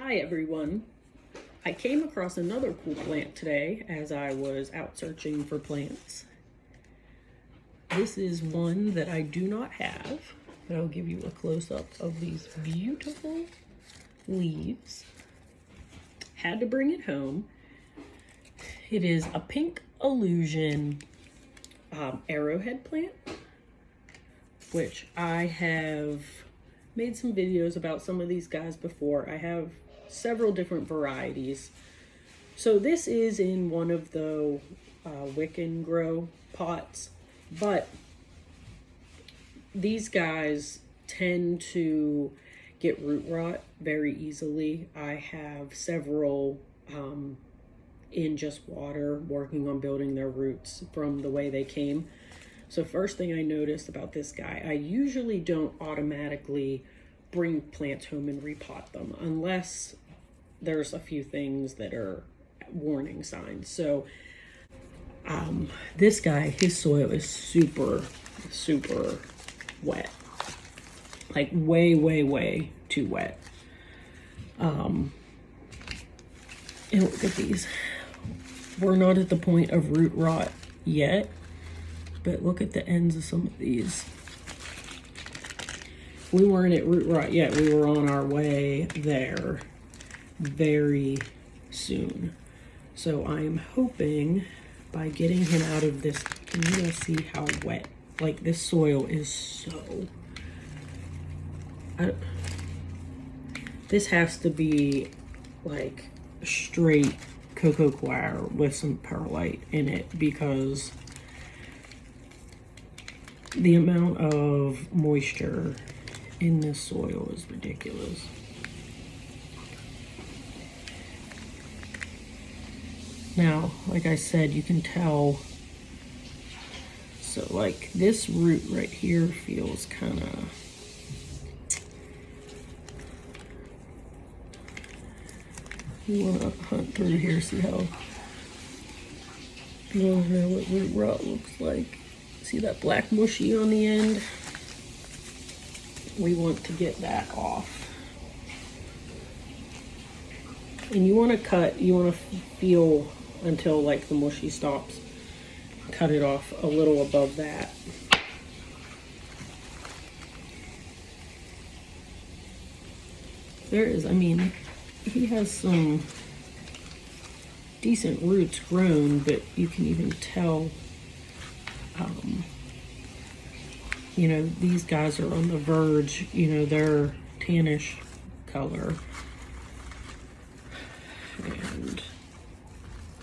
Hi everyone. I came across another cool plant today as I was out searching for plants. This is one that I do not have, but I'll give you a close-up of these beautiful leaves. Had to bring it home. It is a pink allusion arrowhead plant, which I have made some videos about some of these guys before. I have several different varieties. So this is in one of the wick and grow pots, but these guys tend to get root rot very easily. I have several in just water working on building their roots from the way they came. So first thing I noticed about this guy, I usually don't automatically bring plants home and repot them unless there's a few things that are warning signs. So this guy, his soil is super wet, like way too wet. And look at these. We're not at the point of root rot yet, but look at the ends of some of these. We weren't at root rot yet. We were on our way there very soon. So I'm hoping by getting him out of this, and you're gonna see how wet, like this soil is so, this has to be like straight cocoa coir with some perlite in it, because the amount of moisture in this soil is ridiculous. Now, like I said, you can tell, so like this root right here feels kind of, you want to hunt through here, see how, you want to know what root rot looks like. See that black mushy on the end? We want to get that off. And you want to cut, you want to feel until like the mushy stops. Cut it off a little above that. There is, I mean, he has some decent roots grown, but you can even tell, you know, these guys are on the verge, you know, they're tannish color. And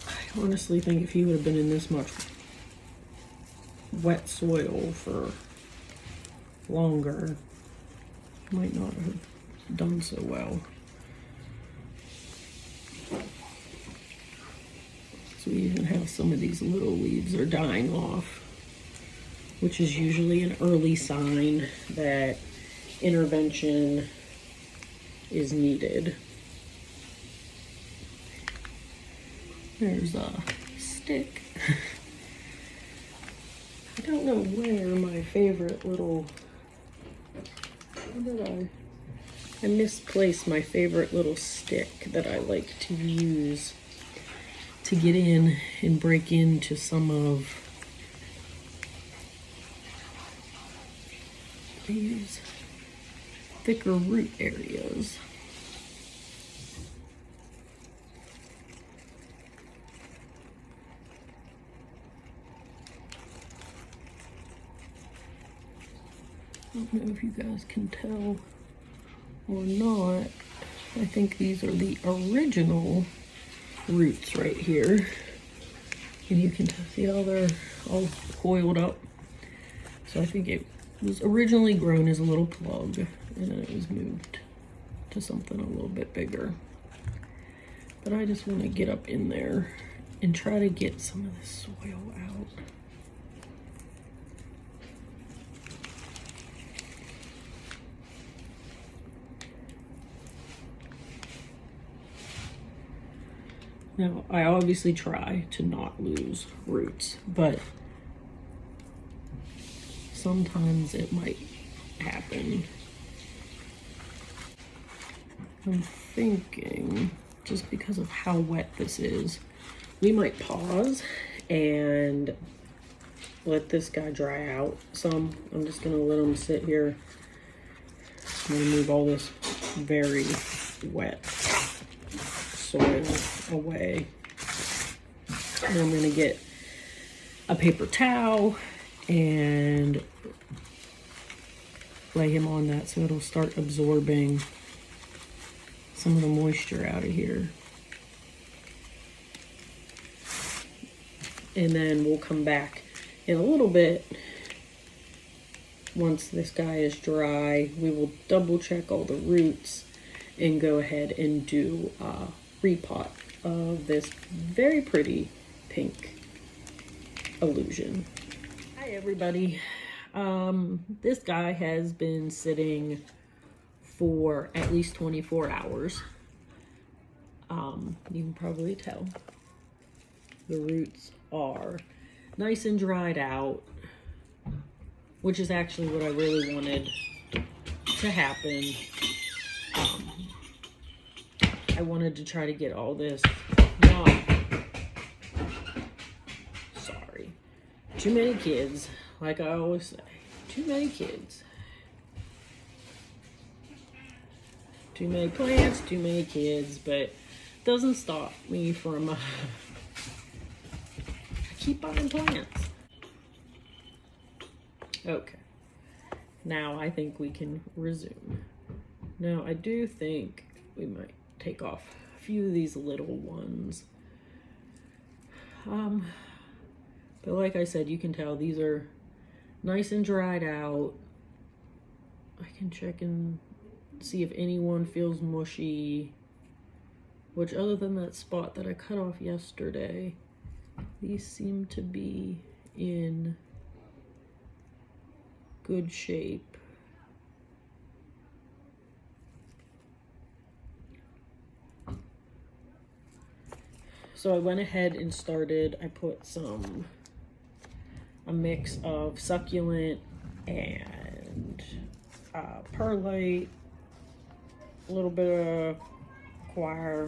I honestly think if he would have been in this much wet soil for longer, he might not have done so well. So we even have some of these little leaves are dying off, which is usually an early sign that intervention is needed. There's a stick. I don't know where my favorite little, where did I misplaced my favorite little stick that I like to use to get in and break into some of these thicker root areas. I don't know if you guys can tell or not. I think these are the original roots right here. And you can see how they're all coiled up. So I think it was originally grown as a little plug, and then it was moved to something a little bit bigger. But I just want to get up in there and try to get some of this soil out. Now, I obviously try to not lose roots, but sometimes it might happen. I'm thinking, just because of how wet this is, we might pause and let this guy dry out some. I'm just gonna let him sit here. I'm gonna move all this very wet soil away. And I'm gonna get a paper towel and lay him on that so it'll start absorbing some of the moisture out of here. And then we'll come back in a little bit. Once this guy is dry, we will double check all the roots and go ahead and do a repot of this very pretty pink allusion. Hi everybody. This guy has been sitting for at least 24 hours. You can probably tell the roots are nice and dried out, which is actually what I really wanted to happen. I wanted to try to get all this sorry, too many kids, like I always say, too many kids. Too many plants, too many kids, but doesn't stop me from, I keep buying plants. Okay, now I think we can resume. Now I do think we might take off a few of these little ones. But like I said, you can tell these are nice and dried out. I can check and see if anyone feels mushy, which other than that spot that I cut off yesterday, these seem to be in good shape. So I went ahead and started, I put a mix of succulent and perlite, a little bit of coir,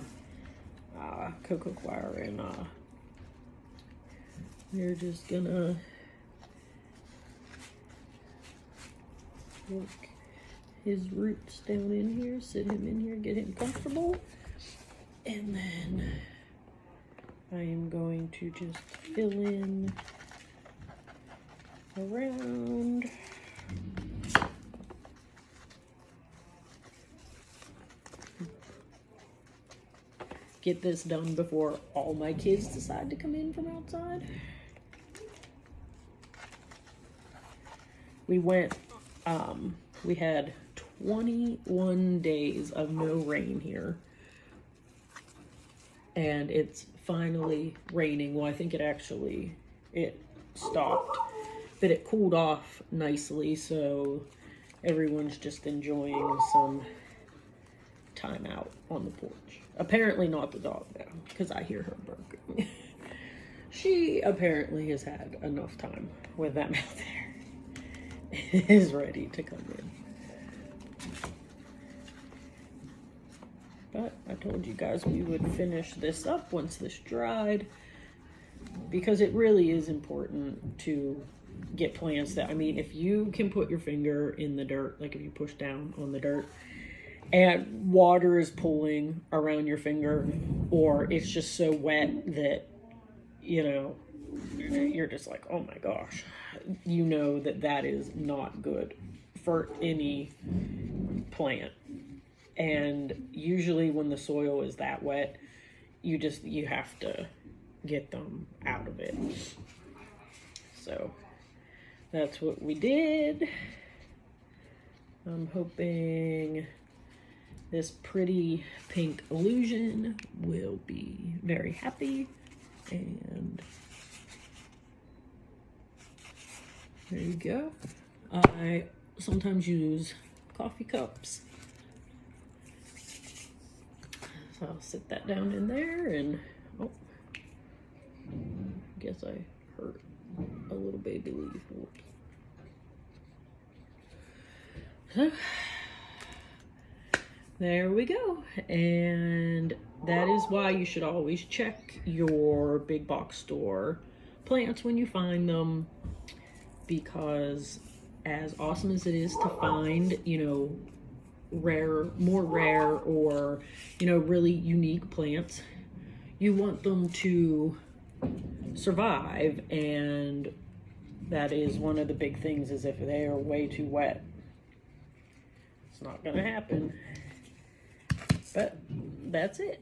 cocoa coir, and we're just gonna work his roots down in here, sit him in here, get him comfortable, and then I am going to just fill in around. Get this done before all my kids decide to come in from outside. We went, we had 21 days of no rain here. And it's finally raining. Well, I think it stopped, but it cooled off nicely, so everyone's just enjoying some time out on the porch. Apparently not the dog though, because I hear her barking. She apparently has had enough time with them out there. Is ready to come in. But I told you guys we would finish this up once this dried, because it really is important to get plants that, I mean, if you can put your finger in the dirt, like if you push down on the dirt and water is pooling around your finger, or it's just so wet that, you know, you're just like, oh my gosh, you know that that is not good for any plant. And usually when the soil is that wet, you have to get them out of it. So that's what we did. I'm hoping this pretty pink allusion will be very happy. And there you go. I sometimes use coffee cups. So I'll sit that down in there, and oh, I guess I hurt a little baby leaf. Whoops. So There we go. And that is why you should always check your big box store plants when you find them, because as awesome as it is to find, more rare or, really unique plants, you want them to survive, and that is one of the big things, is if they are way too wet, it's not gonna happen. But that's it.